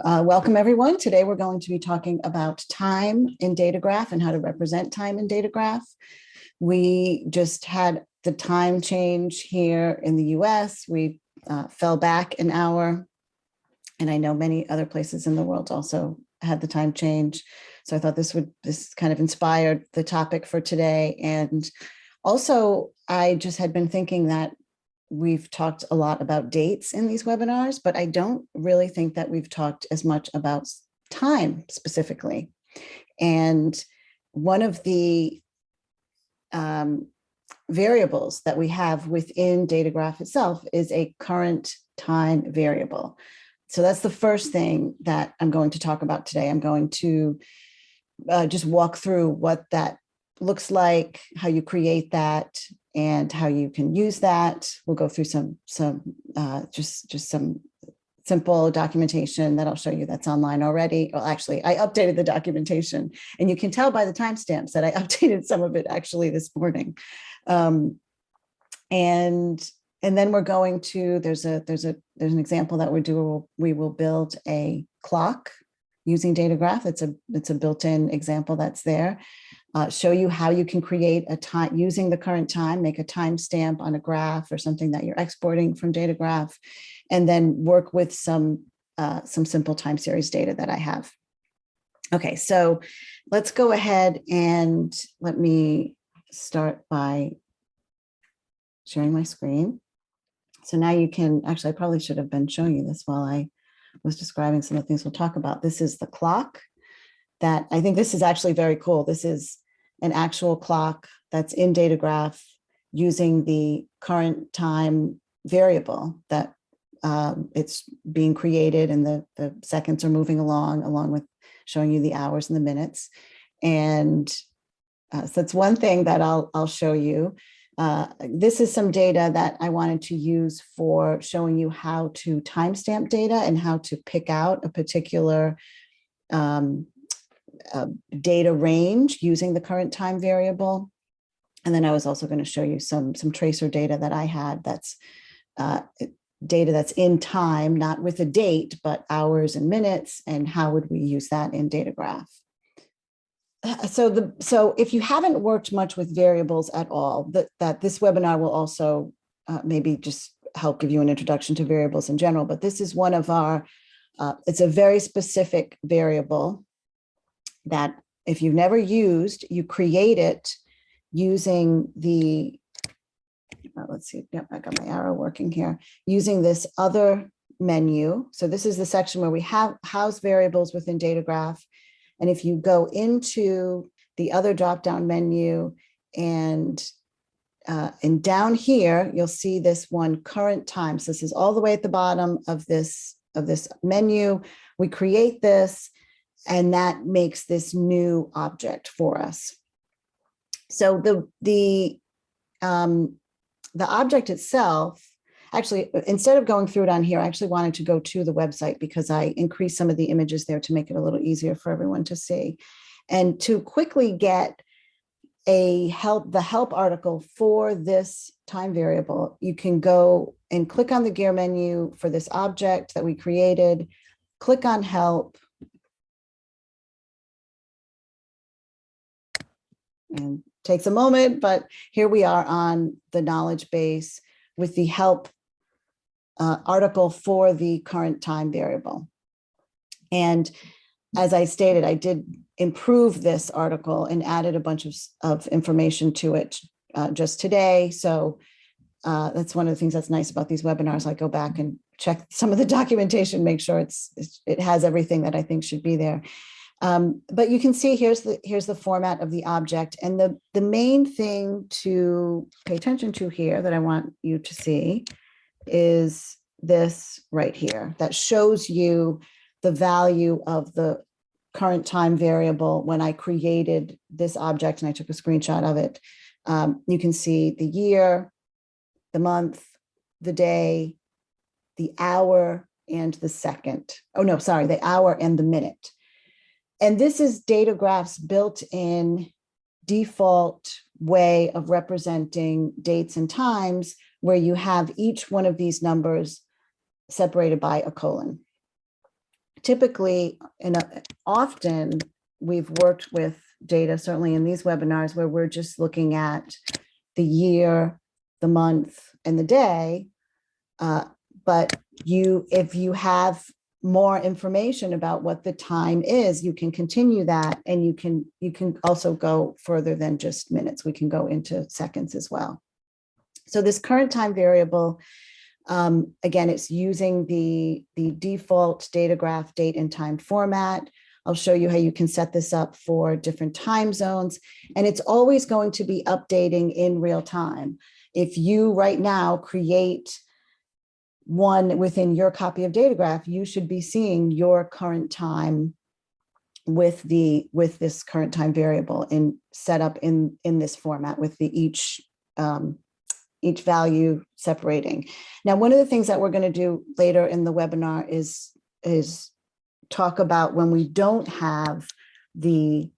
Welcome everyone. Today we're going to be talking about time in DataGraph and how to represent time in DataGraph. We just had the time change here in the US. We fell back an hour, and I know many other places in the world also had the time change. So I thought this kind of inspired the topic for today. And also, I just had been thinking that we've talked a lot about dates in these webinars, but I don't really think that we've talked as much about time specifically. And one of the variables that we have within DataGraph itself is a current time variable. So that's the first thing that I'm going to talk about today. I'm going to just walk through what that looks like, how you create that, and how you can use that. We'll go through some simple documentation that I'll show you that's online already. Well, actually, I updated the documentation, and you can tell by the timestamps that I updated some of it actually this morning. And then we're going to, there's an example that we will build a clock using DataGraph. It's a built-in example that's there. Show you how you can create a time using the current time, make a timestamp on a graph or something that you're exporting from DataGraph, and then work with some simple time series data that I have. Okay, so let's go ahead and let me start by sharing my screen. So now you can, actually, I probably should have been showing you this while I was describing some of the things we'll talk about. This is the clock. That I think this is actually very cool. This is an actual clock that's in DataGraph using the current time variable that it's being created, and the seconds are moving along with showing you the hours and the minutes. And so that's one thing that I'll show you. This is some data that I wanted to use for showing you how to timestamp data and how to pick out a particular data range using the current time variable. And then I was also going to show you some tracer data that I had that's data that's in time, not with a date, but hours and minutes, and how would we use that in DataGraph. So if you haven't worked much with variables at all, that this webinar will also maybe just help give you an introduction to variables in general, but this is one of our, it's a very specific variable that if you've never used, you create it using the, let's see, yep, I got my arrow working here, using this other menu. So this is the section where we have house variables within DataGraph. And if you go into the other drop-down menu and down here, you'll see this one current time. So this is all the way at the bottom of this menu. We create this, and that makes this new object for us. So the object itself, actually, instead of going through it on here, I actually wanted to go to the website because I increased some of the images there to make it a little easier for everyone to see. And to quickly get the help article for this time variable, you can go and click on the gear menu for this object that we created, click on help, and takes a moment, but here we are on the knowledge base with the help article for the current time variable. And as I stated, I did improve this article and added a bunch of information to it just today. So that's one of the things that's nice about these webinars. I go back and check some of the documentation, make sure it has everything that I think should be there. But you can see here's the format of the object, and the main thing to pay attention to here that I want you to see is this right here that shows you the value of the current time variable when I created this object, and I took a screenshot of it. You can see the year, the month, the day, the hour, and the second. Oh no, sorry, the hour and the minute. And this is DataGraph's built-in default way of representing dates and times, where you have each one of these numbers separated by a colon. typically, often we've worked with data, certainly in these webinars, where we're just looking at the year, the month, and the day. But if you have more information about what the time is, you can continue that, and you can also go further than just minutes. We can go into seconds as well. So this current time variable, again, it's using the default DataGraph date and time format. I'll show you how you can set this up for different time zones, and it's always going to be updating in real time. If you right now create one within your copy of DataGraph, you should be seeing your current time with this current time variable set up in this format with each value separating. Now, one of the things that we're going to do later in the webinar is talk about when we don't have the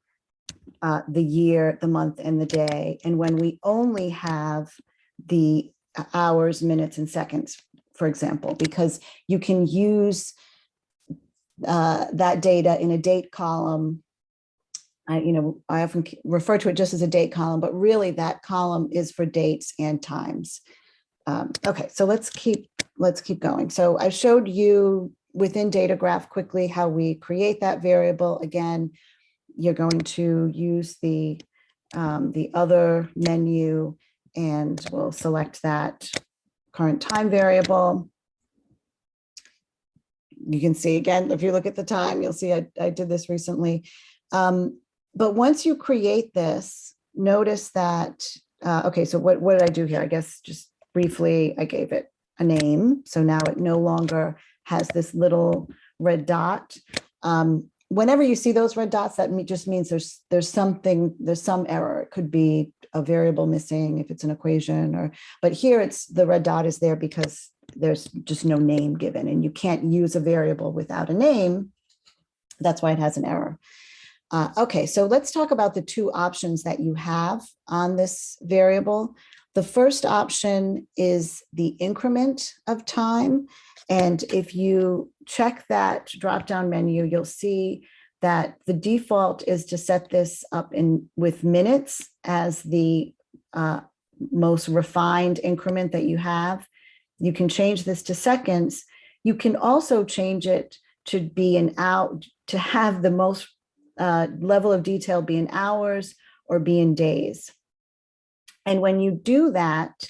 year, the month, and the day, and when we only have the hours, minutes, and seconds, for example, because you can use that data in a date column. I often refer to it just as a date column, but really that column is for dates and times. Okay, so let's keep going. So I showed you within DataGraph quickly how we create that variable. Again, you're going to use the other menu, and we'll select that current time variable. You can see, again, if you look at the time, you'll see I did this recently. But once you create this, notice that, okay, so what did I do here? I guess just briefly, I gave it a name. So now it no longer has this little red dot. Whenever you see those red dots, that just means there's some error. It could be a variable missing if it's an equation, but here the red dot is there because there's just no name given, and you can't use a variable without a name. That's why it has an error. Okay, so let's talk about the two options that you have on this variable. The first option is the increment of time. And if you check that drop-down menu, you'll see that the default is to set this up with minutes as the most refined increment that you have. You can change this to seconds. You can also change it to be to have the most level of detail be in hours or be in days. And when you do that,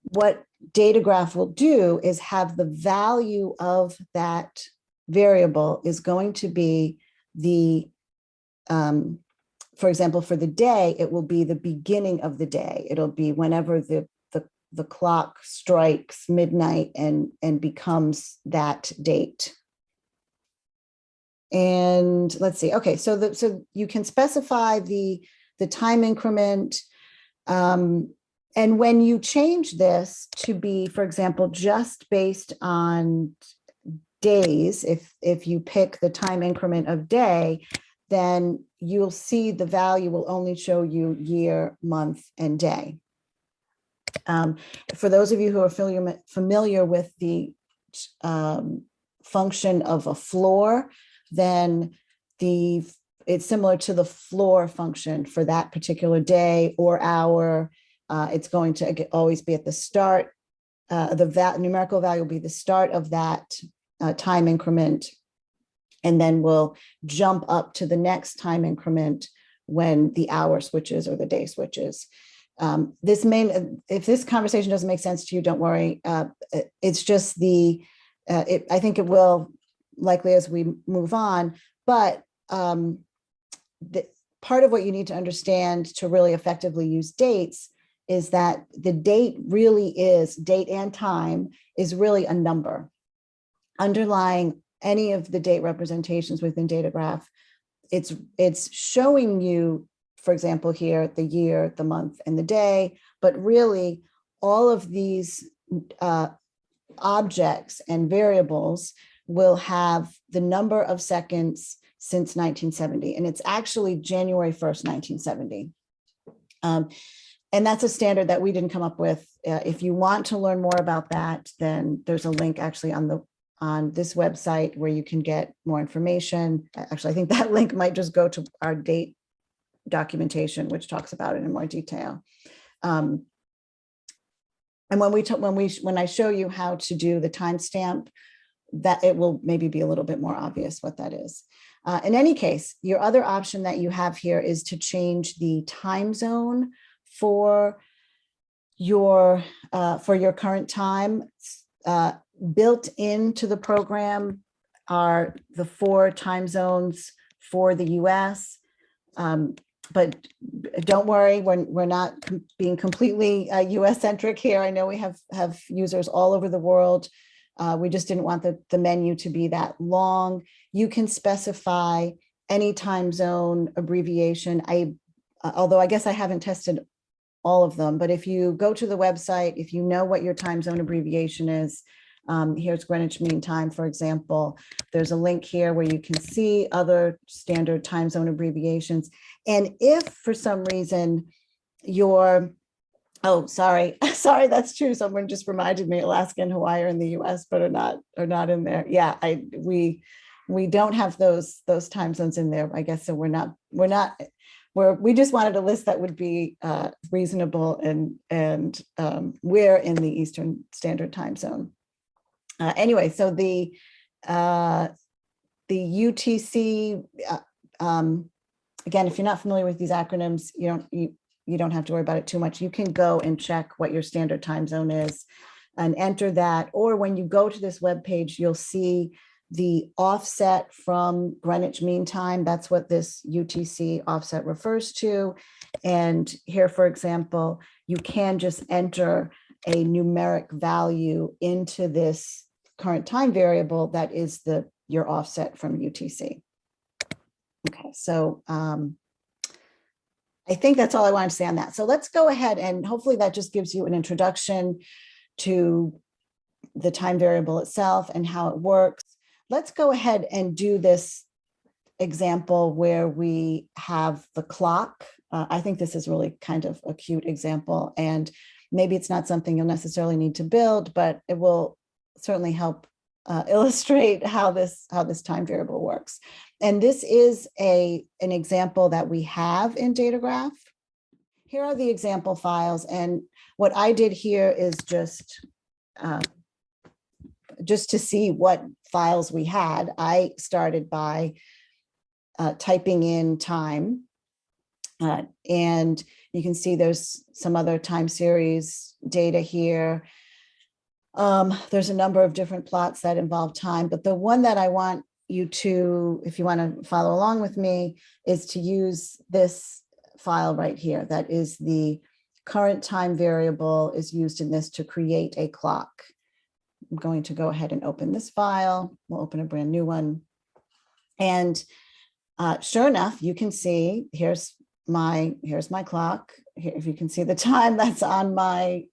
what DataGraph will do is have the value of that variable is going to be for example, for the day, it will be the beginning of the day. It'll be whenever the clock strikes midnight and becomes that date. And let's see. Okay, so you can specify the time increment. And when you change this to be, for example, just based on days, if you pick the time increment of day, then you'll see the value will only show you year, month, and day. For those of you who are familiar with the function of a floor, then it's similar to the floor function for that particular day or hour. It's going to always be at the start. The numerical value will be the start of that time increment, and then we'll jump up to the next time increment when the hour switches or the day switches. If this conversation doesn't make sense to you, don't worry. It's just I think it will likely as we move on, but part of what you need to understand to really effectively use dates is that the date and time is really a number. Underlying any of the date representations within DataGraph, it's showing you, for example, here, the year, the month, and the day, but really all of these objects and variables will have the number of seconds since 1970, and it's actually January 1st, 1970. And that's a standard that we didn't come up with. If you want to learn more about that, then there's a link actually on on this website where you can get more information. Actually, I think that link might just go to our date documentation, which talks about it in more detail. And when I show you how to do the timestamp, that it will maybe be a little bit more obvious what that is. In any case, your other option that you have here is to change the time zone for your current time. Built into the program are the 4 time zones for the US. But don't worry, we're not being completely US centric here. I know we have users all over the world. We just didn't want the menu to be that long. You can specify any time zone abbreviation. Although I guess I haven't tested all of them, but if you go to the website, if you know what your time zone abbreviation is, here's Greenwich Mean Time, for example. There's a link here where you can see other standard time zone abbreviations. And if for some reason oh, sorry, that's true. Someone just reminded me Alaska and Hawaii are in the US, but are not in there. Yeah, we don't have those time zones in there, I guess. So we just wanted a list that would be reasonable, and we're in the Eastern Standard Time Zone. Anyway, so the UTC, again, if you're not familiar with these acronyms, you don't have to worry about it too much. You can go and check what your standard time zone is and enter that. Or when you go to this webpage, you'll see the offset from Greenwich Mean Time. That's what this UTC offset refers to. And here, for example, you can just enter a numeric value into this current time variable that is your offset from UTC. Okay, so I think that's all I wanted to say on that. So let's go ahead, and hopefully that just gives you an introduction to the time variable itself and how it works. Let's go ahead and do this example where we have the clock. I think this is really kind of a cute example, and maybe it's not something you'll necessarily need to build, but it will certainly help illustrate how this time variable works. And this is an example that we have in DataGraph. Here are the example files, and what I did here is just to see what files we had. I started by typing in time, and you can see there's some other time series data here. There's a number of different plots that involve time, but the one that I want you to, if you want to follow along with me, is to use this file right here. That is the current time variable is used in this to create a clock. I'm going to go ahead and open this file. We'll open a brand new one. And sure enough, you can see here's my clock. Here, if you can see the time that's on my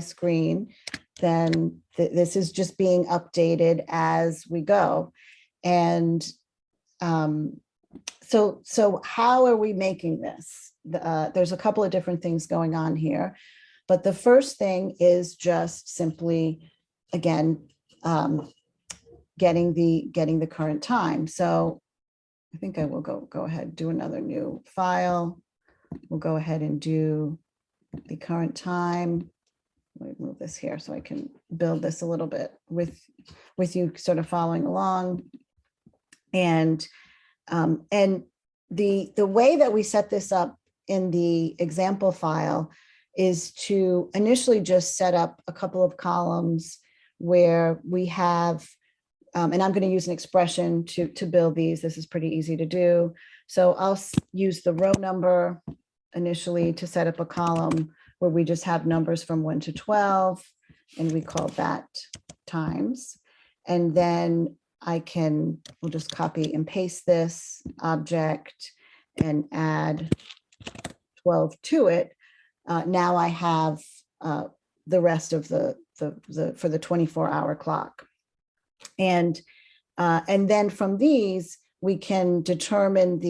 screen, then this is just being updated as we go. And so how are we making this? There's a couple of different things going on here, but the first thing is just simply, again, getting the current time. So I think I will go ahead, do another new file. We'll go ahead and do the current time. Let me move this here so I can build this a little bit with you sort of following along. And the way that we set this up in the example file is to initially just set up a couple of columns where we have, and I'm going to use an expression to build these. This is pretty easy to do. So I'll use the row number initially to set up a column where we just have numbers from 1 to 12, and we call that times. And then we'll just copy and paste this object and add 12 to it. Now I have the rest of for the 24-hour clock. And then from these, we can determine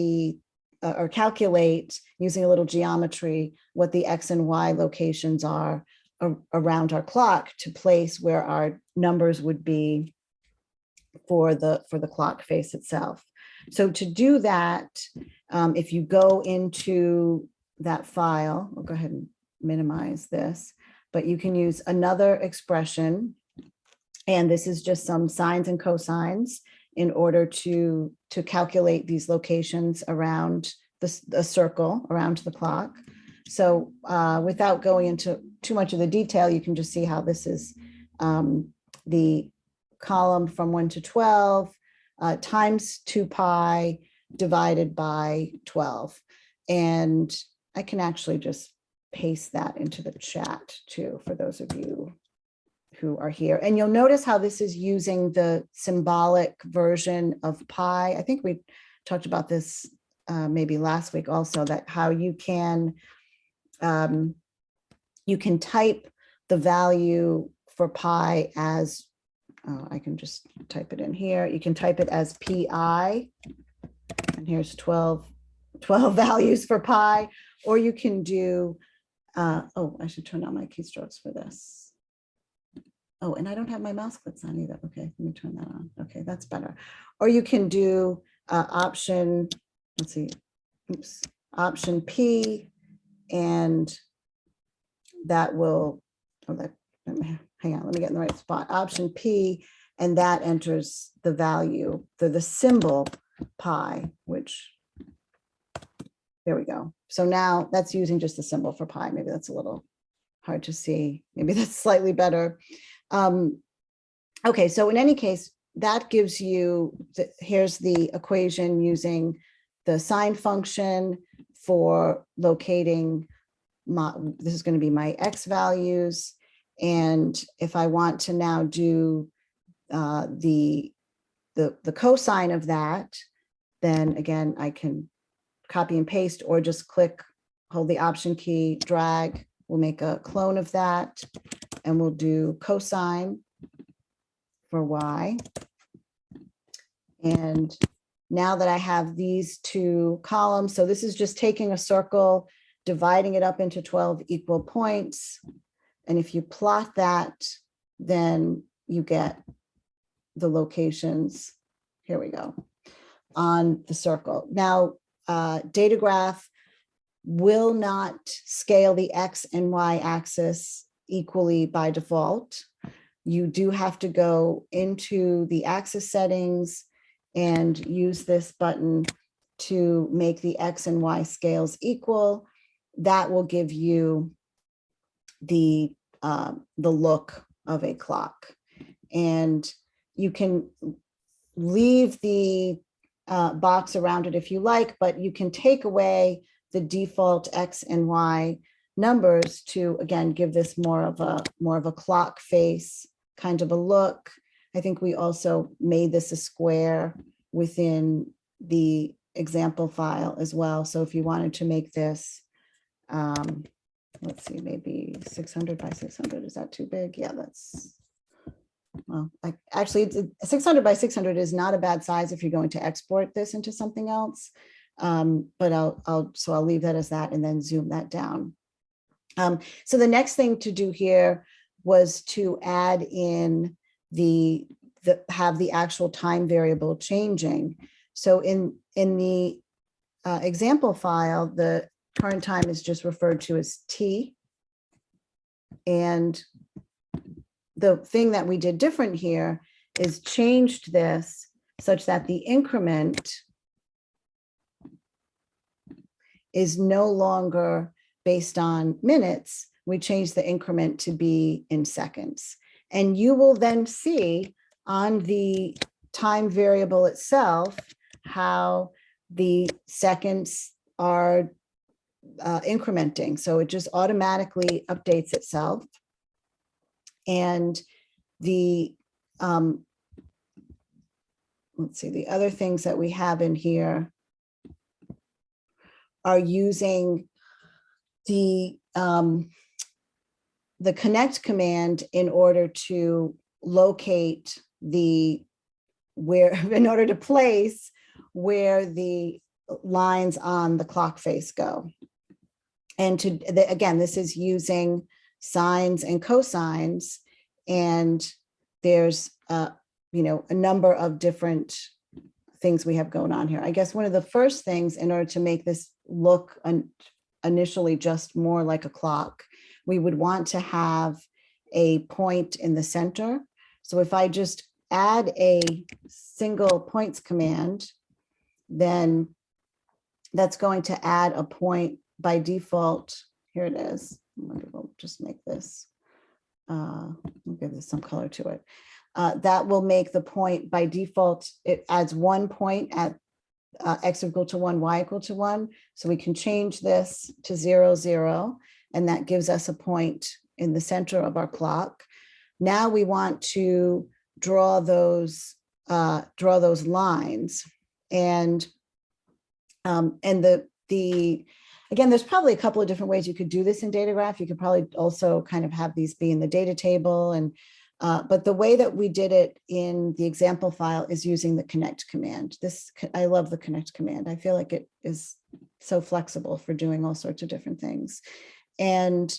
or calculate using a little geometry what the X and Y locations are around our clock to place where our numbers would be for the clock face itself. So to do that, if you go into that file, I'll go ahead and minimize this, but you can use another expression. And this is just some sines and cosines in order to calculate these locations around the circle around the clock. So without going into too much of the detail, you can just see how this is the column from 1 to 12 times 2 pi divided by 12. And I can actually just paste that into the chat too, for those of you who are here. And you'll notice how this is using the symbolic version of pi. I think we talked about this maybe last week also, that how you can type the value for pi as, I can just type it in here. You can type it as pi, and here's 12 values for pi, or you can do, oh, I should turn on my keystrokes for this. Oh, and I don't have my mouse clicks on either. Okay, let me turn that on. Okay, that's better. Or you can do option, let's see, oops, option P, and that will, hang on, let me get in the right spot. Option P, and that enters the value, the symbol pi, which, there we go. So now that's using just the symbol for pi. Maybe that's a little hard to see. Maybe that's slightly better. Okay, so in any case, that gives you, here's the equation using the sine function for locating this is going to be my x values. And if I want to now do the cosine of that, then again, I can copy and paste or just click, hold the option key, drag, we'll make a clone of that, and we'll do cosine for y. And now that I have these two columns, so this is just taking a circle, dividing it up into 12 equal points. And if you plot that, then you get the locations, here we go, on the circle. Now, DataGraph will not scale the X and Y axis equally by default. You do have to go into the axis settings and use this button to make the X and Y scales equal. That will give you the look of a clock. And you can leave the box around it if you like, but you can take away the default X and Y numbers to, again, give this more of a clock face kind of a look. I think we also made this a square within the example file as well. So if you wanted to make this, let's see, maybe 600 by 600, is that too big? Yeah, that's, well, actually 600 by 600 is not a bad size if you're going to export this into something else. But I'll leave that as that and then zoom that down. So the next thing to do here was to add in have the actual time variable changing. So in the example file, the current time is just referred to as T. And the thing that we did different here is changed this such that the increment is no longer based on minutes. We changed the increment to be in seconds. And you will then see on the time variable itself how the seconds are incrementing. So it just automatically updates itself. And the, let's see, the other things that we have in here are using the connect command in order to locate in order to place where the lines on the clock face go. And again, this is using sines and cosines, and there's you know, a number of different things we have going on here. I guess one of the first things, in order to make this look initially just more like a clock, we would want to have a point in the center. So if I just add a single points command, then that's going to add a point by default. Here it is. We'll just make this, we'll give this some color to it. That will make the point by default. It adds 1 point at x equal to 1, y equal to 1. So we can change this to 0, 0, and that gives us a point in the center of our clock. Now we want to draw those lines, and again, there's probably a couple of different ways you could do this in DataGraph. You could probably also kind of have these be in the data table, and but the way that we did it in the example file is using the connect command. I love the connect command. I feel like it is so flexible for doing all sorts of different things. And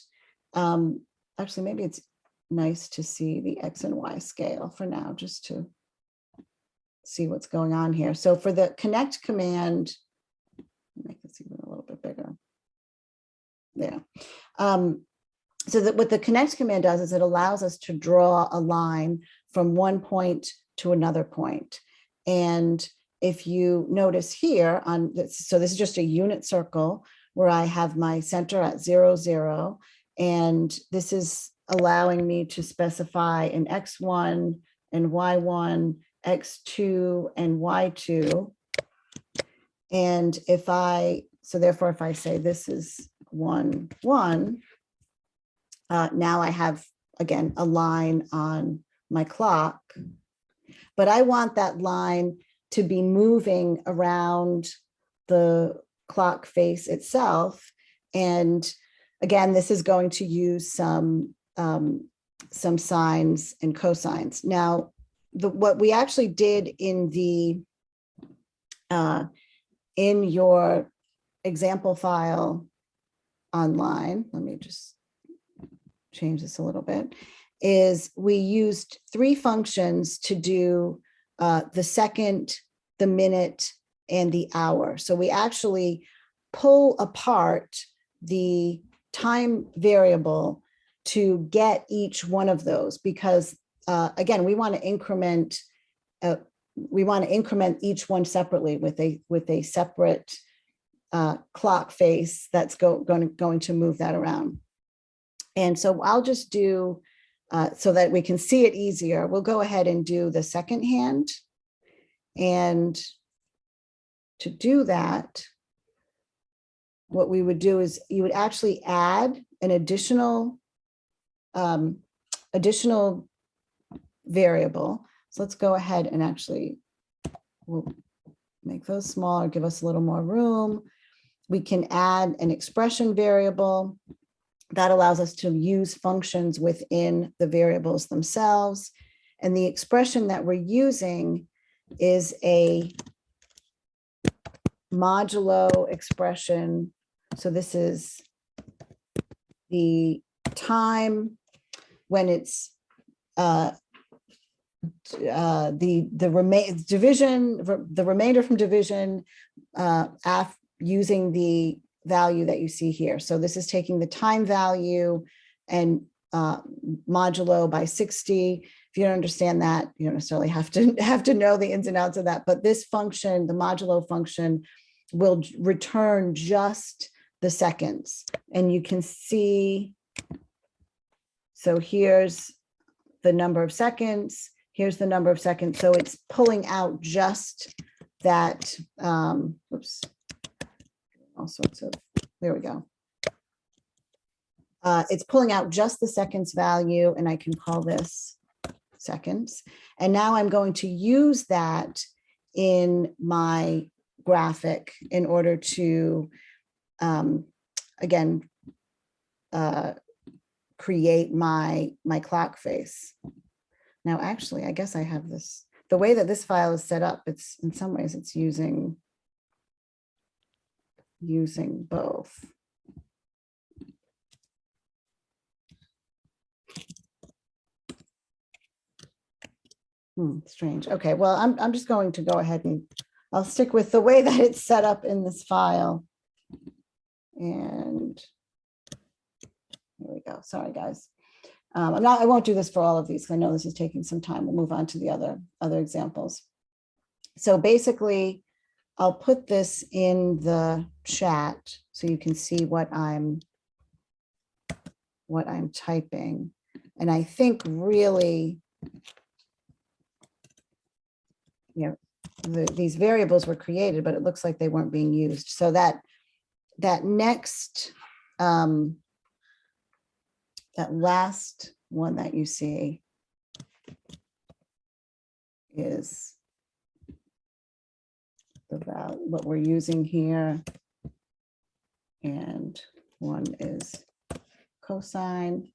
actually, maybe it's nice to see the X and Y scale for now, just to see what's going on here. So for the connect command, make this even a little bit bigger. There. So that what the connect command does is it allows us to draw a line from one point to another point. And if you notice here on this, so this is just a unit circle where I have my center at 0, 0, and this is allowing me to specify an x1 and y1, x2 and y2. And so therefore, if I say this is 1, 1, now I have, again, a line on my clock, but I want that line to be moving around the clock face itself. And again, this is going to use some sines and cosines. Now, what we actually did in your example file online, let me just change this a little bit, is we used 3 functions to do the second, the minute, and the hour. So we actually pull apart the time variable to get each one of those, because again, we want to increment each one separately with a separate clock face that's going to move that around. And so I'll just do, so that we can see it easier, we'll go ahead and do the second hand. And to do that, what we would do is you would actually add an additional variable. So let's go ahead and actually, we'll make those smaller, give us a little more room. We can add an expression variable that allows us to use functions within the variables themselves. And the expression that we're using is a modulo expression. So this is the time when it's the remainder from division using the value that you see here. So this is taking the time value and modulo by 60. If you don't understand that, you don't necessarily have to know the ins and outs of that. But this function, the modulo function, will return just the seconds. And you can see, so here's the number of seconds, here's the number of seconds. So it's pulling out just that, oops, all sorts of, there we go. It's pulling out just the seconds value, and I can call this seconds. And now I'm going to use that in my graphic in order to, again, create my clock face. Now, actually, I guess I have this, the way that this file is set up, it's in some ways it's using both. Strange. Okay, well, I'm just going to go ahead and I'll stick with the way that it's set up in this file. And here we go. Sorry, guys. I won't do this for all of these because I know this is taking some time. We'll move on to the other examples. So basically, I'll put this in the chat so you can see what I'm typing. And I think really, these variables were created, but it looks like they weren't being used. So that next, that last one that you see is the value, what we're using here. And one is cosine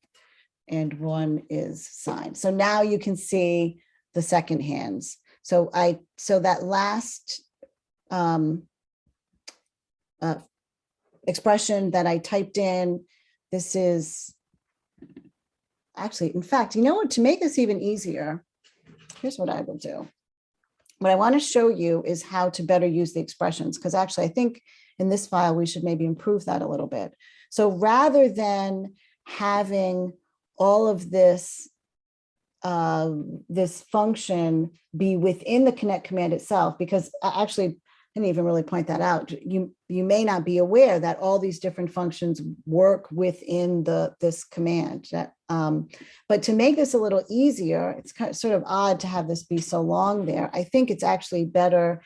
and one is sine. So now you can see the second hands. So that last expression that I typed in, this is actually, in fact, you know what, to make this even easier, here's what I will do. What I want to show you is how to better use the expressions, because actually I think in this file, we should maybe improve that a little bit. So rather than having all of this, this function be within the connect command itself, because actually, I didn't even really point that out. You may not be aware that all these different functions work within this command. But to make this a little easier, it's sort of odd to have this be so long there. I think it's actually better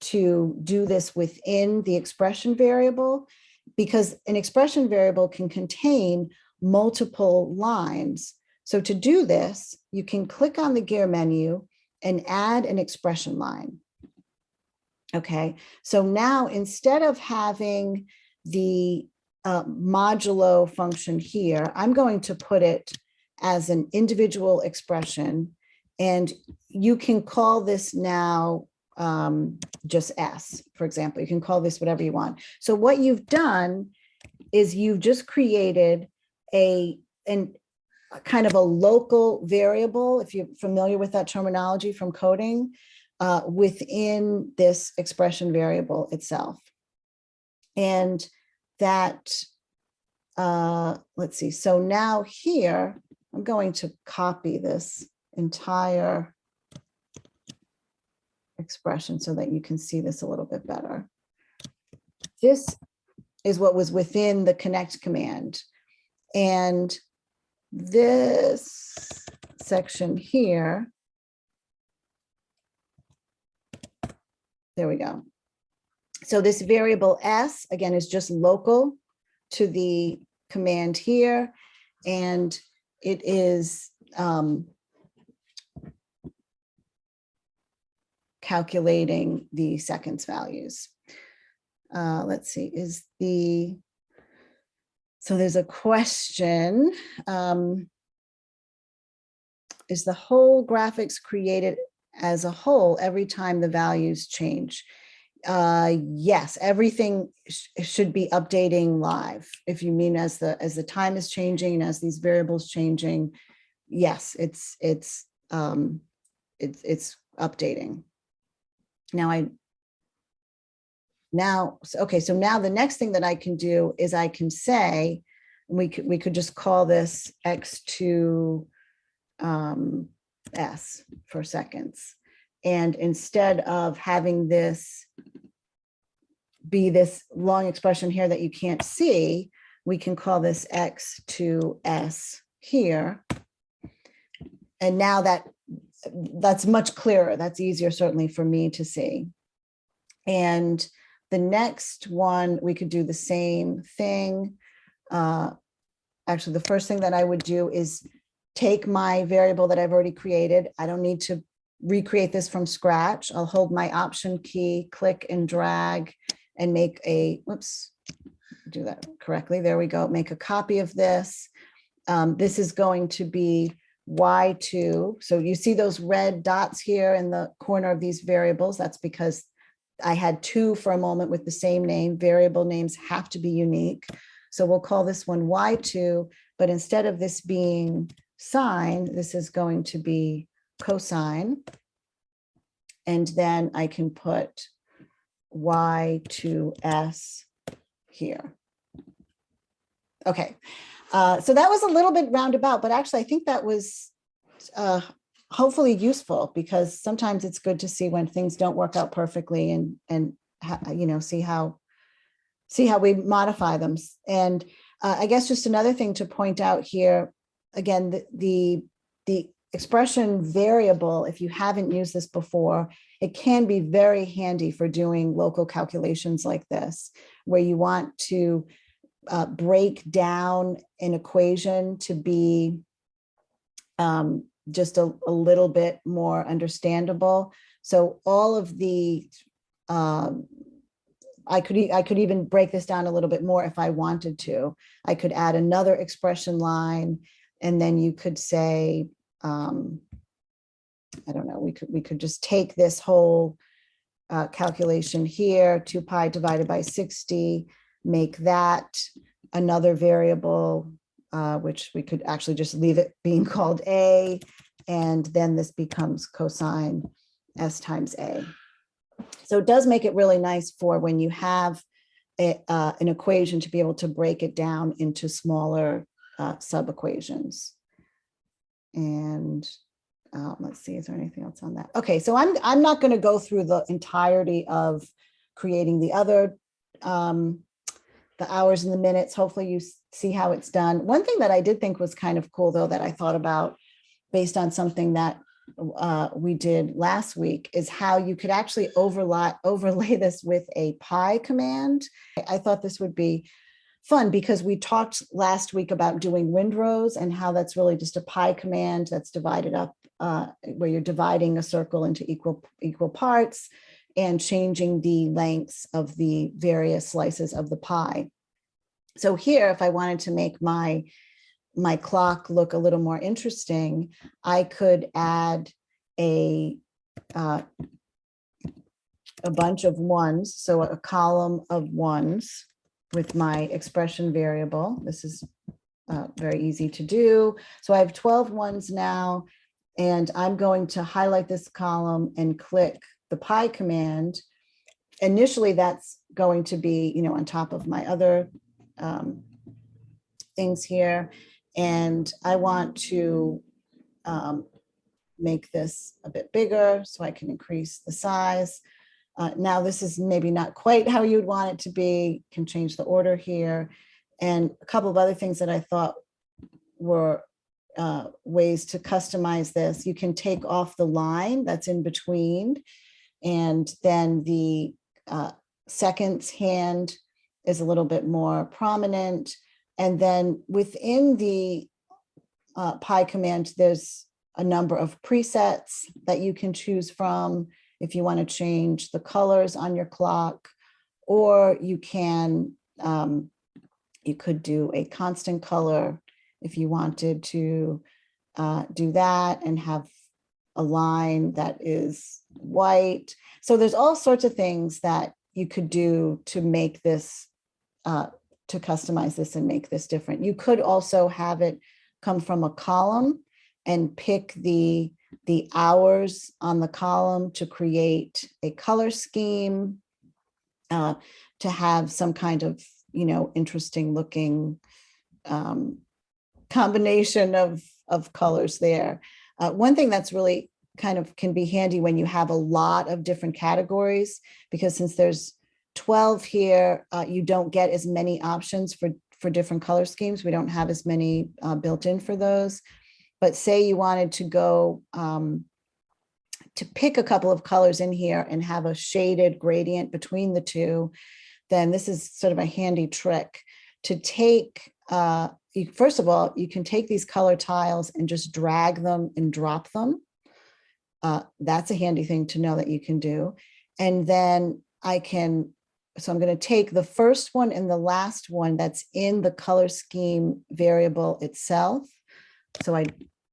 to do this within the expression variable, because an expression variable can contain multiple lines. So to do this, you can click on the gear menu and add an expression line. Okay, so now instead of having the modulo function here, I'm going to put it as an individual expression, and you can call this now just S, for example. You can call this whatever you want. So what you've done is you've just created a kind of a local variable, if you're familiar with that terminology from coding, within this expression variable itself. And that, let's see, so now here, I'm going to copy this entire expression so that you can see this a little bit better. This is what was within the connect command. And this section here, there we go. So this variable S, again, is just local to the command here, and it is calculating the seconds values. Let's see, so there's a question. Is the whole graphics created as a whole every time the values change? Yes, everything should be updating live. If you mean as the time is changing, as these variables changing, yes, it's updating. Okay, so now the next thing that I can do is I can say, we could just call this X2 S for seconds. And instead of having this be this long expression here that you can't see, we can call this X2S here. And now that's much clearer. That's easier, certainly, for me to see. And the next one, we could do the same thing. Actually, the first thing that I would do is take my variable that I've already created. I don't need to recreate this from scratch. I'll hold my Option key, click and drag, and make a, whoops, do that correctly. There we go. Make a copy of this. This is going to be Y2. So you see those red dots here in the corner of these variables. That's because I had two for a moment with the same name. Variable names have to be unique. So we'll call this one Y2, but instead of this being sine, this is going to be cosine, and then I can put y2s here. Okay, so that was a little bit roundabout, but actually I think that was hopefully useful, because sometimes it's good to see when things don't work out perfectly and you know, see how we modify them. And I guess just another thing to point out here, again, the expression variable, if you haven't used this before, it can be very handy for doing local calculations like this, where you want to break down an equation to be just a little bit more understandable. So all of the, I could even break this down a little bit more if I wanted to. I could add another expression line, and then you could say, I don't know, we could just take this whole calculation here, 2 pi divided by 60, make that another variable, which we could actually just leave it being called a, and then this becomes cosine s times a. So it does make it really nice for when you have an equation to be able to break it down into smaller sub-equations. And let's see, is there anything else on that? Okay, so I'm not going to go through the entirety of creating the other, the hours and the minutes. Hopefully you see how it's done. One thing that I did think was kind of cool, though, that I thought about based on something that we did last week, is how you could actually overlay this with a pi command. I thought this would be fun, because we talked last week about doing windrows and how that's really just a pi command that's divided up, where you're dividing a circle into equal parts and changing the lengths of the various slices of the pie. So here, if I wanted to make my clock look a little more interesting, I could add a bunch of ones, so a column of ones with my expression variable. This is very easy to do. So I have 12 ones now, and I'm going to highlight this column and click the pi command. Initially, that's going to be, you know, on top of my other things here. And I want to make this a bit bigger so I can increase the size. Now this is maybe not quite how you'd want it to be, can change the order here. And a couple of other things that I thought were ways to customize this. You can take off the line that's in between, and then the seconds hand is a little bit more prominent. And then within the pi command, there's a number of presets that you can choose from if you want to change the colors on your clock, or you can, you could do a constant color if you wanted to do that and have a line that is white. So there's all sorts of things that you could do to make this, to customize this and make this different. You could also have it come from a column and pick the hours on the column to create a color scheme, to have some kind of, you know, interesting looking combination of colors there. One thing that's really kind of can be handy when you have a lot of different categories, because since there's 12 here, you don't get as many options for different color schemes. We don't have as many built in for those. But say you wanted to go to pick a couple of colors in here and have a shaded gradient between the two, then this is sort of a handy trick to take. First of all, you can take these color tiles and just drag them and drop them. That's a handy thing to know that you can do. And then so I'm going to take the first one and the last one that's in the color scheme variable itself. So I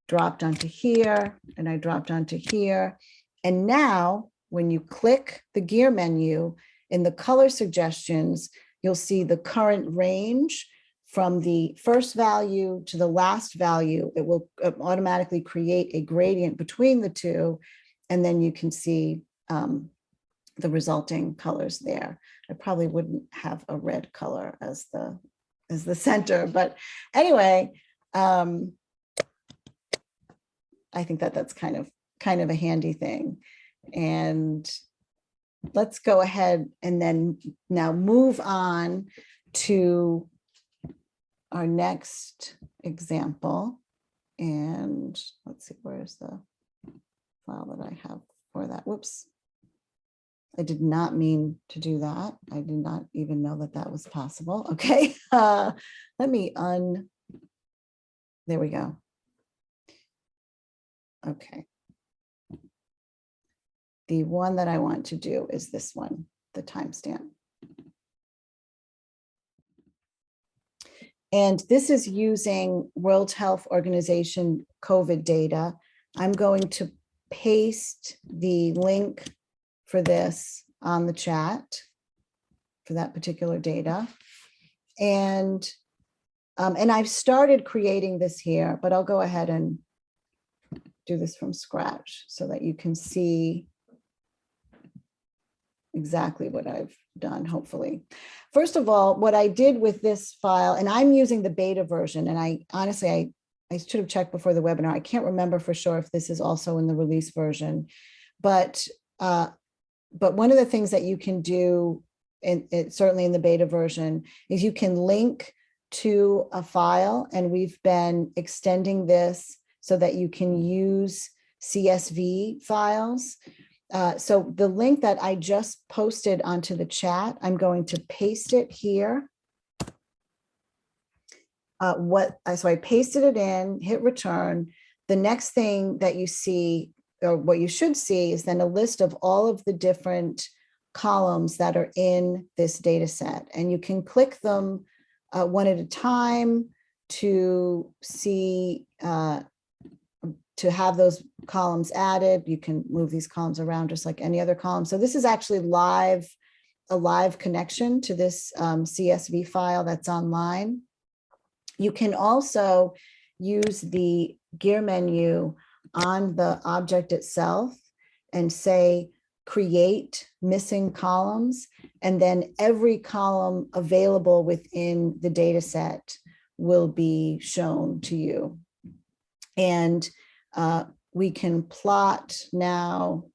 dropped onto here and I dropped onto here. And now when you click the gear menu in the color suggestions, you'll see the current range from the first value to the last value, it will automatically create a gradient between the two. And then you can see the resulting colors there. I probably wouldn't have a red color as the center, but anyway, I think that's kind of a handy thing. And let's go ahead and then now move on to our next example. And let's see, where's the file that I have for that? Whoops. I did not mean to do that. I did not even know that that was possible. Okay, let me there we go. Okay. The one that I want to do is this one, the timestamp. And this is using World Health Organization COVID data. I'm going to paste the link for this on the chat for that particular data. And I've started creating this here, but I'll go ahead and do this from scratch so that you can see exactly what I've done, hopefully. First of all, what I did with this file, and I'm using the beta version, and I honestly, I should have checked before the webinar. I can't remember for sure if this is also in the release version, but one of the things that you can do, certainly in the beta version, is you can link to a file, and we've been extending this so that you can use CSV files. So the link that I just posted onto the chat, I'm going to paste it here. So I pasted it in, hit return. The next thing that you see, or what you should see, is then a list of all of the different columns that are in this data set. And you can click them one at a time to see, to have those columns added. You can move these columns around just like any other column. So this is actually a live connection to this CSV file that's online. You can also use the gear menu on the object itself and say, create missing columns, and then every column available within the data set will be shown to you. And we can plot now.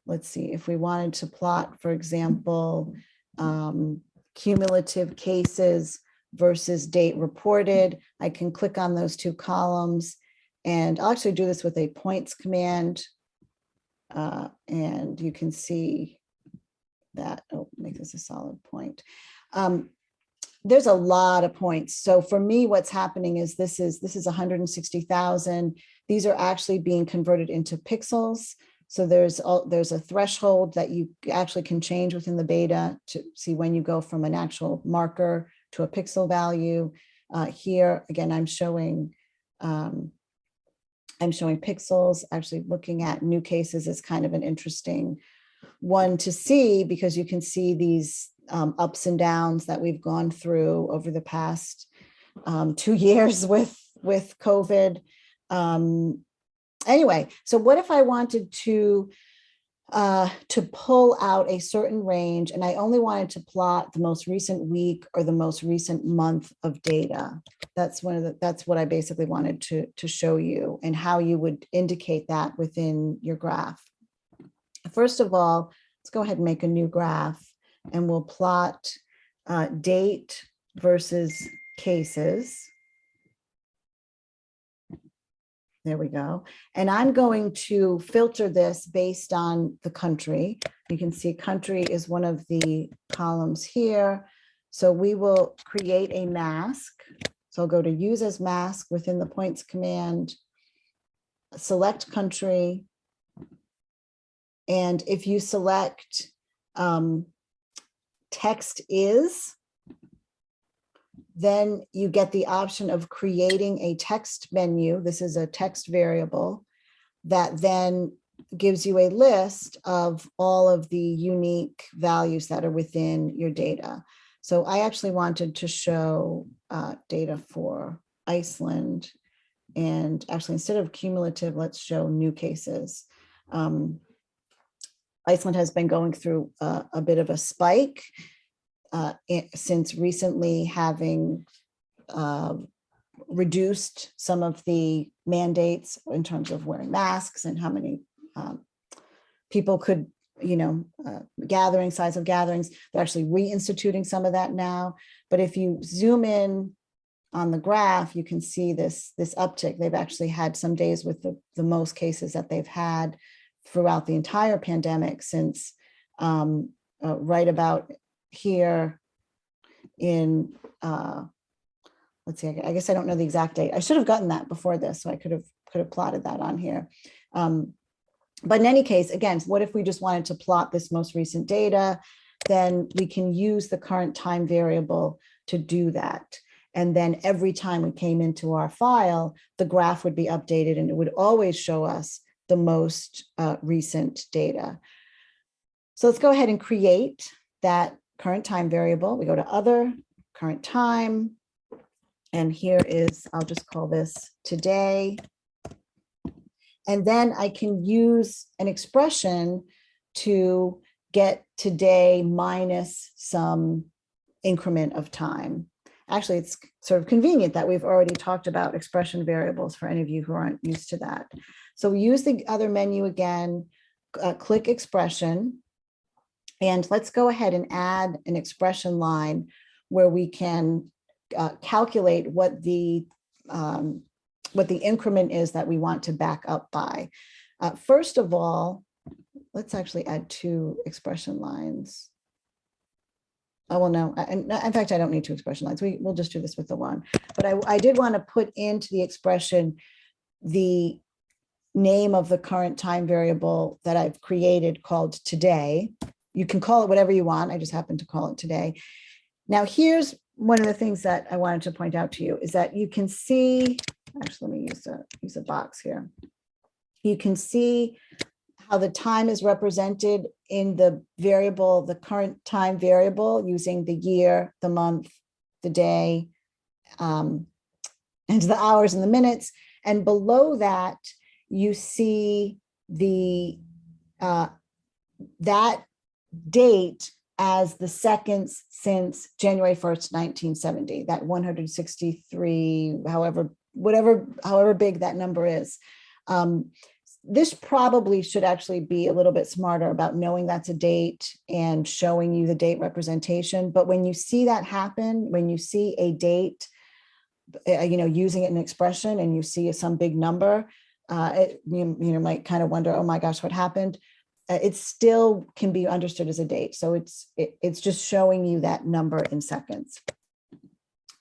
Let's see, if we wanted to plot, for example, cumulative cases versus date reported, I can click on those two columns, and I'll actually do this with a points command. And you can see that, make this a solid point. There's a lot of points. So for me, what's happening is this is 160,000. These are actually being converted into pixels. So there's a threshold that you actually can change within the beta to see when you go from an actual marker to a pixel value. Here, again, I'm showing pixels. Actually, looking at new cases is kind of an interesting one to see, because you can see these ups and downs that we've gone through over the past 2 years with COVID. Anyway, so what if I wanted to pull out a certain range, and I only wanted to plot the most recent week or the most recent month of data? That's what I basically wanted to show you, and how you would indicate that within your graph. First of all, let's go ahead and make a new graph, and we'll plot date versus cases. There we go. And I'm going to filter this based on the country. You can see country is one of the columns here. So we will create a mask. So I'll go to use as mask within the points command, select country. And if you select text is, then you get the option of creating a text menu. This is a text variable that then gives you a list of all of the unique values that are within your data. So I actually wanted to show data for Iceland, and actually instead of cumulative, let's show new cases. Iceland has been going through a bit of a spike since recently having reduced some of the mandates in terms of wearing masks and how many people could, gathering, size of gatherings. They're actually reinstituting some of that now. But if you zoom in on the graph, you can see this uptick. They've actually had some days with the most cases that they've had throughout the entire pandemic since right about here in, let's see, I guess I don't know the exact date. I should have gotten that before this, so I could have plotted that on here. But in any case, again, what if we just wanted to plot this most recent data? Then we can use the current time variable to do that. And then every time we came into our file, the graph would be updated and it would always show us the most recent data. So let's go ahead and create that current time variable. We go to other, current time, and here is, I'll just call this today. And then I can use an expression to get today minus some increment of time. Actually, it's sort of convenient that we've already talked about expression variables for any of you who aren't used to that. So we use the other menu again, click expression, and let's go ahead and add an expression line where we can calculate what the increment is that we want to back up by. First of all, let's actually add two expression lines. Oh, well, no, in fact, I don't need two expression lines. We'll just do this with the one. But I did want to put into the expression the name of the current time variable that I've created called today. You can call it whatever you want. I just happen to call it today. Now, here's one of the things that I wanted to point out to you is that you can see, actually, let me use a box here. You can see how the time is represented in the variable, the current time variable, using the year, the month, the day, and the hours and the minutes. And below that, you see the that date as the seconds since January 1st, 1970, that 163, however big that number is. This probably should actually be a little bit smarter about knowing that's a date and showing you the date representation. But when you see that happen, when you see a date, using it in expression and you see some big number, you might kind of wonder, oh my gosh, what happened? It still can be understood as a date. So it's just showing you that number in seconds,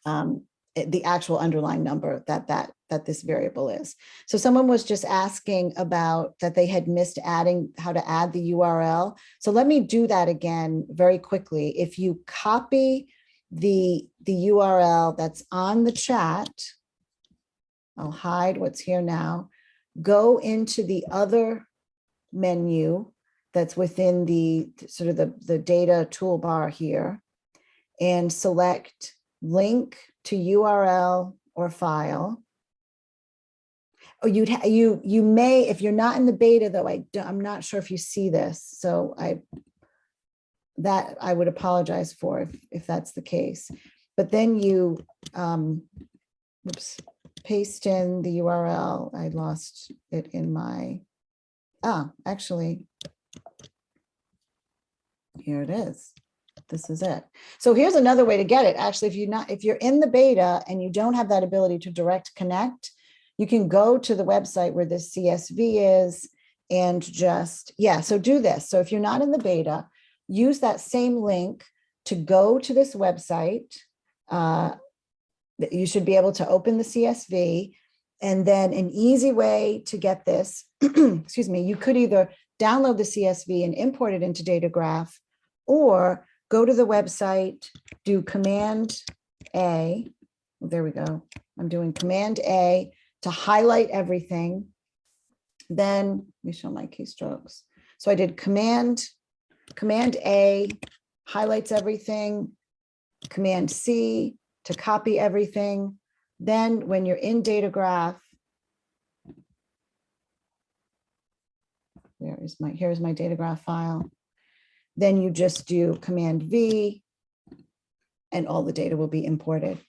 the actual underlying number that this variable is. So someone was just asking about that they had missed how to add the URL. So let me do that again very quickly. If you copy the URL that's on the chat, I'll hide what's here now, go into the other menu that's within the sort of the data toolbar here and select link to URL or file. Or you may, if you're not in the beta though, I'm not sure if you see this. So I would apologize for if that's the case. But then you paste in the URL. I lost it in my, actually, here it is. This is it. So here's another way to get it. Actually, if you're in the beta and you don't have that ability to direct connect, you can go to the website where this CSV is and just, so do this. So if you're not in the beta, use that same link to go to this website. You should be able to open the CSV, and then an easy way to get this, excuse me, you could either download the CSV and import it into DataGraph, or go to the website, do Command A. There we go. I'm doing Command A to highlight everything. Then let me show my keystrokes. So I did Command A, highlights everything, Command C to copy everything. Then when you're in DataGraph, here's my DataGraph file. Then you just do Command V and all the data will be imported.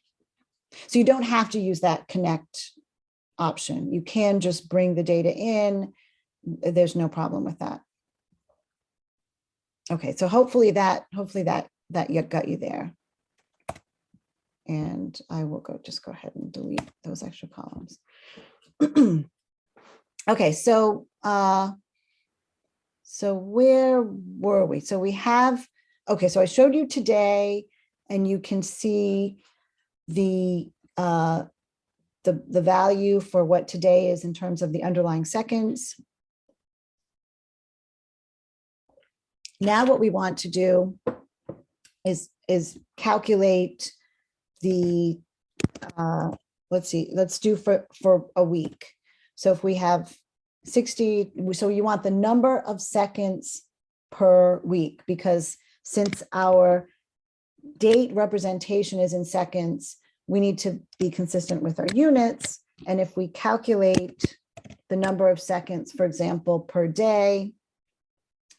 So you don't have to use that connect option. You can just bring the data in. There's no problem with that. Okay, so hopefully that got you there. And I will just go ahead and delete those extra columns. Okay, so where were we? So we have, okay, so I showed you today, and you can see the value for what today is in terms of the underlying seconds. Now what we want to do is calculate the, let's do for a week. So if we have 60, so you want the number of seconds per week, because since our date representation is in seconds, we need to be consistent with our units. And if we calculate the number of seconds, for example, per day,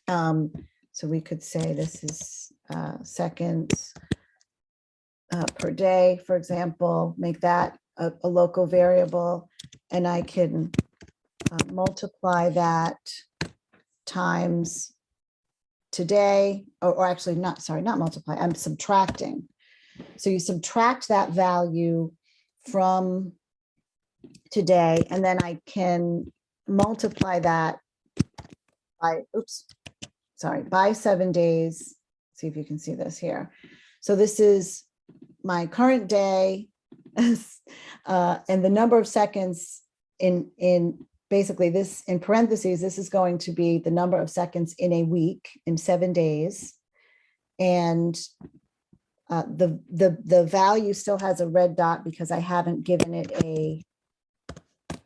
so we could say this is seconds per day, for example, make that a local variable, and I can multiply that times today, or actually not multiply, I'm subtracting. So you subtract that value from today, and then I can multiply that by, by 7 days. See if you can see this here. So this is my current day, and the number of seconds in basically this, in parentheses, this is going to be the number of seconds in a week, in 7 days. And the value still has a red dot because I haven't given it a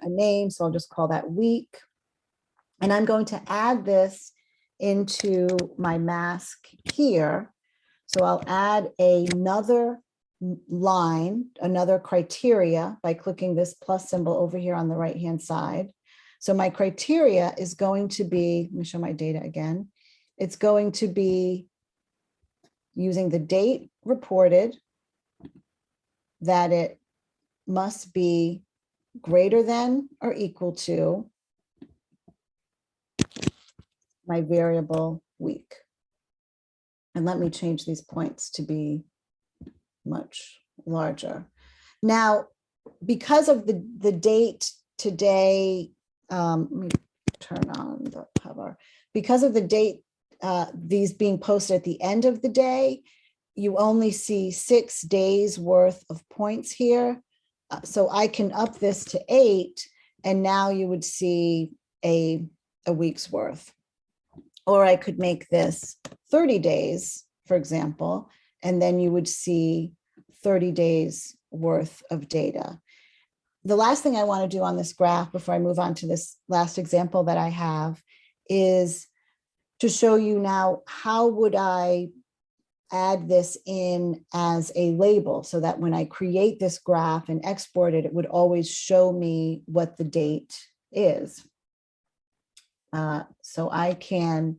name. So I'll just call that week. And I'm going to add this into my mask here. So I'll add another line, another criteria by clicking this plus symbol over here on the right-hand side. So my criteria is going to be, let me show my data again. It's going to be using the date reported, that it must be greater than or equal to my variable week. And let me change these points to be much larger. Now, because of the date today, let me turn on the hover. Because of the date, these being posted at the end of the day, you only see 6 days worth of points here. So I can up this to 8, and now you would see a week's worth. Or I could make this 30 days, for example, and then you would see 30 days worth of data. The last thing I want to do on this graph before I move on to this last example that I have is to show you now how would I add this in as a label so that when I create this graph and export it, it would always show me what the date is. So I can,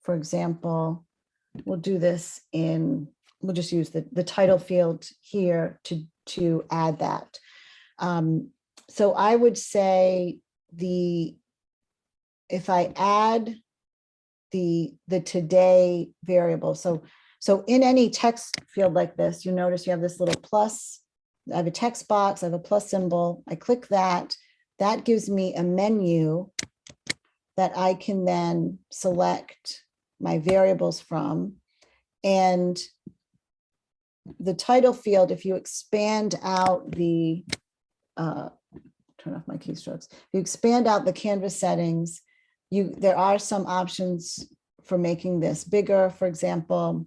for example, we'll do this in, we'll just use the title field here to add that. So I would say if I add the today variable, so in any text field like this, you notice you have this little plus. I have a text box, I have a plus symbol. I click that. That gives me a menu that I can then select my variables from. And the title field, if you expand out the, turn off my keystrokes, if you expand out the canvas settings, there are some options for making this bigger, for example.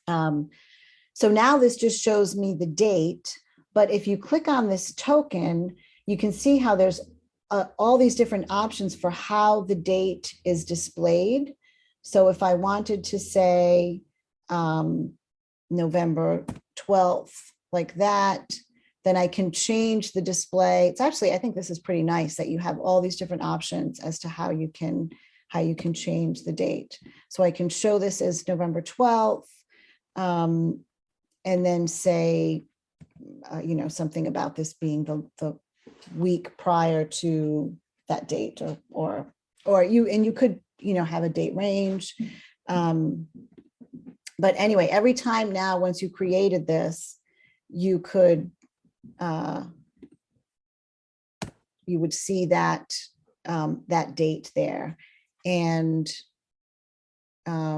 So now this just shows me the date, but if you click on this token, you can see how there's all these different options for how the date is displayed. So if I wanted to say November 12th, like that, then I can change the display. It's actually, I think this is pretty nice that you have all these different options as to how you can change the date. So I can show this as November 12th, and then say, something about this being the week prior to that date, or you could, have a date range. But anyway, every time now, once you created this, you could, you would see that, that date there. And I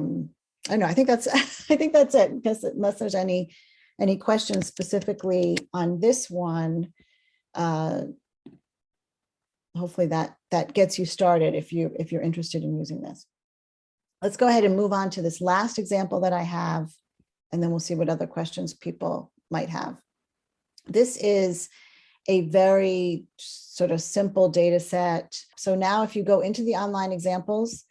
don't know, I think that's, I think that's it, because unless there's any questions specifically on this one, hopefully that gets you started if you're interested in using this. Let's go ahead and move on to this last example that I have, and then we'll see what other questions people might have. This is a very sort of simple data set. So now if you go into the online examples,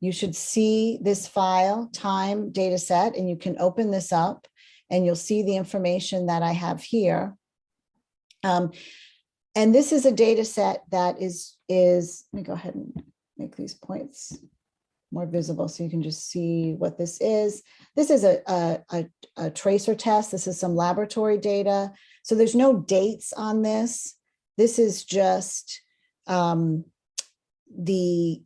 you should see this file, time data set, and you can open this up and you'll see the information that I have here. And this is a data set that is, let me go ahead and make these points more visible so you can just see what this is. This is a tracer test. This is some laboratory data. So there's no dates on this. This is just these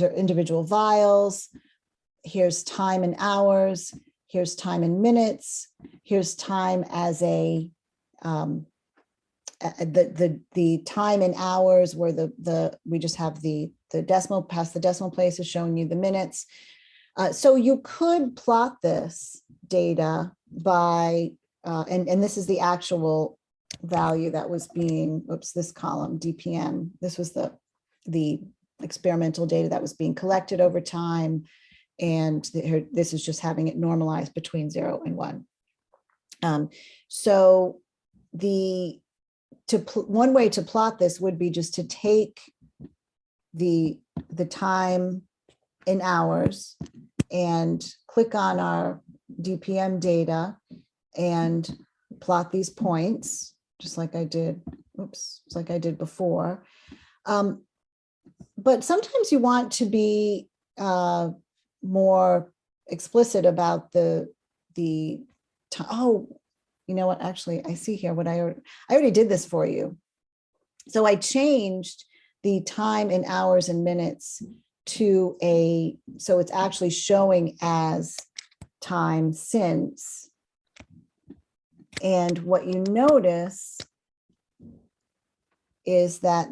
are individual vials. Here's time in hours. Here's time in minutes. Here's time as a the time in hours where we just have the decimal, past the decimal place is showing you the minutes. So you could plot this data by, and this is the actual value that was being, oops, this column, DPM. This was the experimental data that was being collected over time. And this is just having it normalized between 0 and 1. So one way to plot this would be just to take the time in hours and click on our DPM data and plot these points, just like I did, oops, just like I did before. But sometimes you want to be more explicit about the oh, you know what, actually, I see here what I already did this for you. So I changed the time in hours and minutes to so it's actually showing as time since. And what you notice is that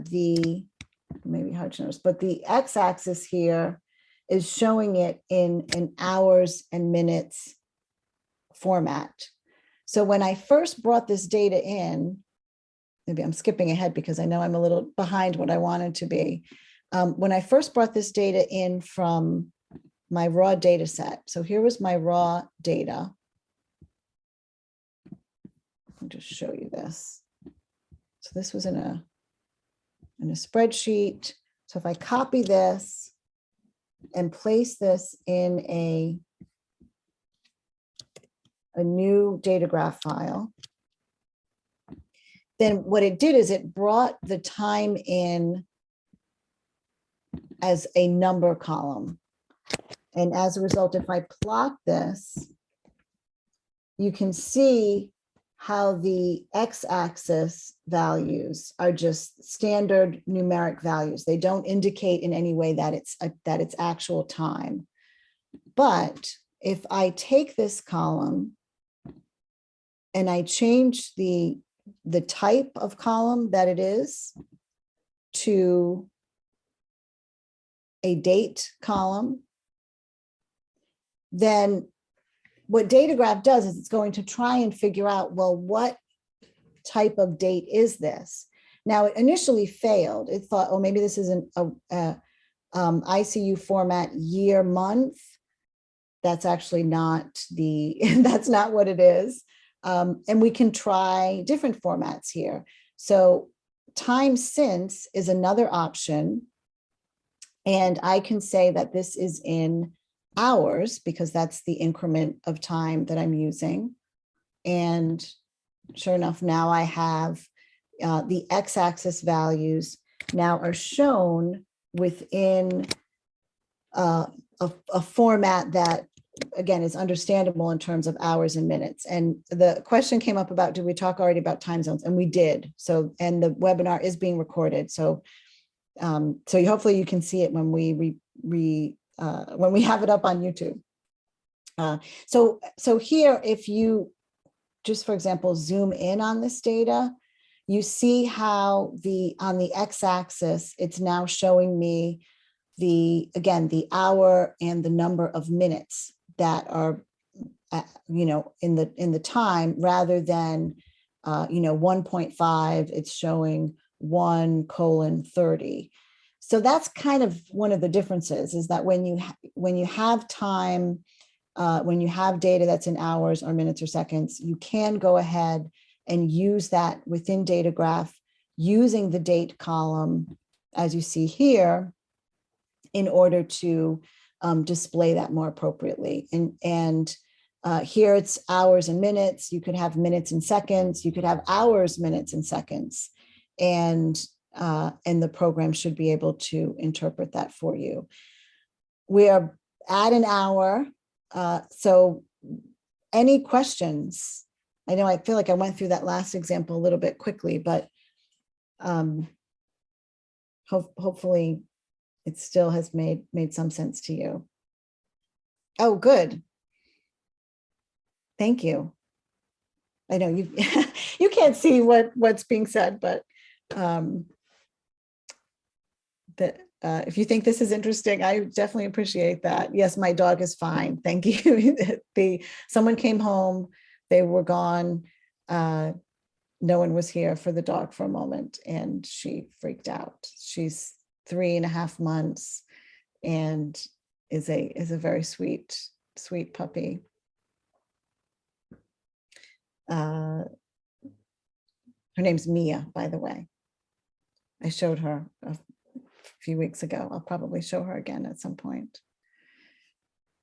maybe hard to notice, but the x-axis here is showing it in an hours and minutes format. So when I first brought this data in, maybe I'm skipping ahead because I know I'm a little behind what I wanted to be. When I first brought this data in from my raw data set, so here was my raw data. I'll just show you this. So this was in a spreadsheet. So if I copy this and place this in a new DataGraph file, then what it did is it brought the time in as a number column. And as a result, if I plot this, you can see how the x-axis values are just standard numeric values. They don't indicate in any way that it's actual time. But if I take this column and I change the type of column that it is to a date column, then what DataGraph does is it's going to try and figure out, well, what type of date is this? Now, it initially failed. It thought, oh, maybe this isn't a ICU format year month. That's actually not that's not what it is. And we can try different formats here. So time since is another option. And I can say that this is in hours, because that's the increment of time that I'm using. And sure enough, now I have the x-axis values now are shown within a format that, again, is understandable in terms of hours and minutes. And the question came up about, did we talk already about time zones? And we did. So, and the webinar is being recorded. So, so hopefully you can see it when we have it up on YouTube. So here, if you just, for example, zoom in on this data, you see how on the x-axis, it's now showing me again, the hour and the number of minutes that are, in the time, rather than, 1.5, it's showing 1:30. So that's kind of one of the differences, is that when you have time, when you have data that's in hours or minutes or seconds, you can go ahead and use that within DataGraph using the date column, as you see here, in order to display that more appropriately. And here it's hours and minutes. You could have minutes and seconds. You could have hours, minutes, and seconds. And the program should be able to interpret that for you. We are at an hour. So any questions? I know I feel like I went through that last example a little bit quickly, but hopefully it still has made some sense to you. Oh, good. Thank you. I know you you can't see what's being said, but if you think this is interesting, I definitely appreciate that. Yes, my dog is fine. Thank you. Someone came home, they were gone. No one was here for the dog for a moment, and she freaked out. She's 3.5 months and is a very sweet puppy. Her name's Mia, by the way. I showed her a few weeks ago. I'll probably show her again at some point.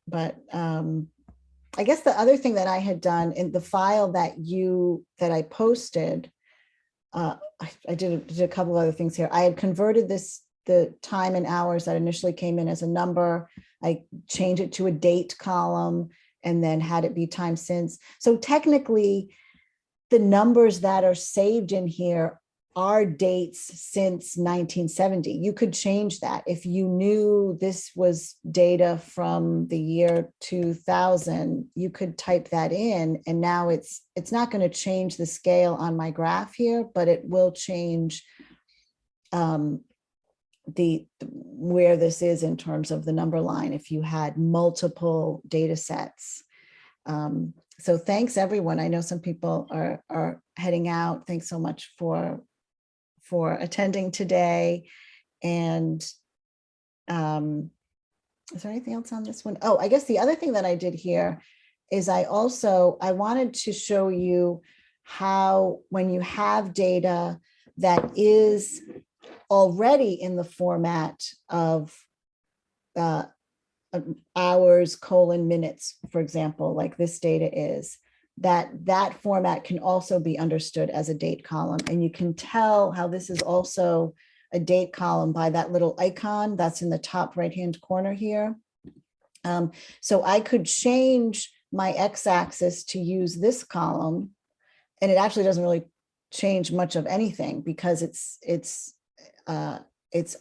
But I guess the other thing that I had done in the file that I posted, I did a couple of other things here. I had converted the time and hours that initially came in as a number. I changed it to a date column and then had it be time since. So technically, the numbers that are saved in here are dates since 1970. You could change that. If you knew this was data from the year 2000, you could type that in, and now it's not going to change the scale on my graph here, but it will change where this is in terms of the number line if you had multiple data sets. So thanks everyone. I know some people are heading out. Thanks so much for attending today. And is there anything else on this one? Oh, I guess the other thing that I did here is I wanted to show you how, when you have data that is already in the format of hours, minutes, for example, like this data is, that format can also be understood as a date column. And you can tell how this is also a date column by that little icon that's in the top right-hand corner here. So I could change my x-axis to use this column, and it actually doesn't really change much of anything because it's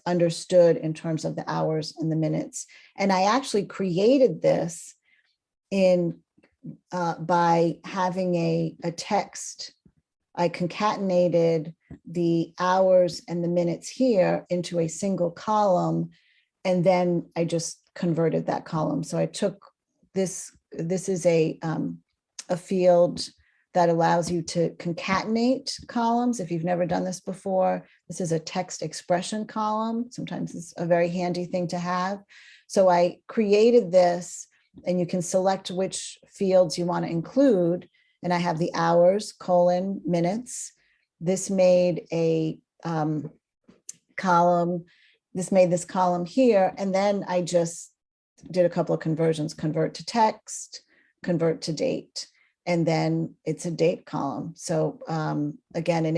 understood in terms of the hours and the minutes. And I actually created this by having a text. I concatenated the hours and the minutes here into a single column, and then I just converted that column. So I took this is a field that allows you to concatenate columns. If you've never done this before, this is a text expression column. Sometimes it's a very handy thing to have. So I created this, and you can select which fields you want to include. And I have the hours, minutes. This made a column. This made this column here. And then I just did a couple of conversions, convert to text, convert to date, and then it's a date column. So again, and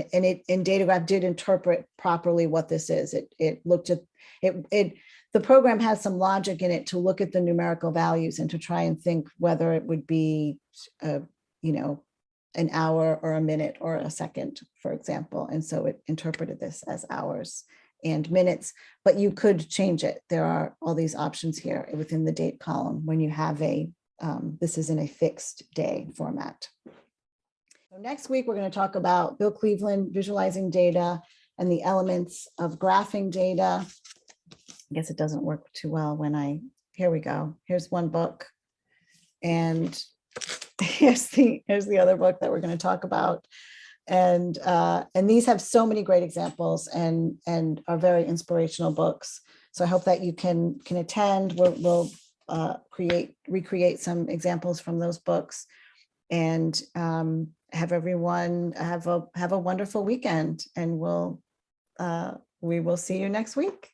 DataGraph did interpret properly what this is. It looked at it. The program has some logic in it to look at the numerical values and to try and think whether it would be, an hour or a minute or a second, for example. And so it interpreted this as hours and minutes, but you could change it. There are all these options here within the date column when you have this is in a fixed day format. So next week, we're going to talk about Bill Cleveland visualizing data and the elements of graphing data. I guess it doesn't work too well here we go. Here's one book. And here's the other book that we're going to talk about. And these have so many great examples and are very inspirational books. So I hope that you can attend. We'll recreate some examples from those books, and have everyone have a wonderful weekend. And we will see you next week.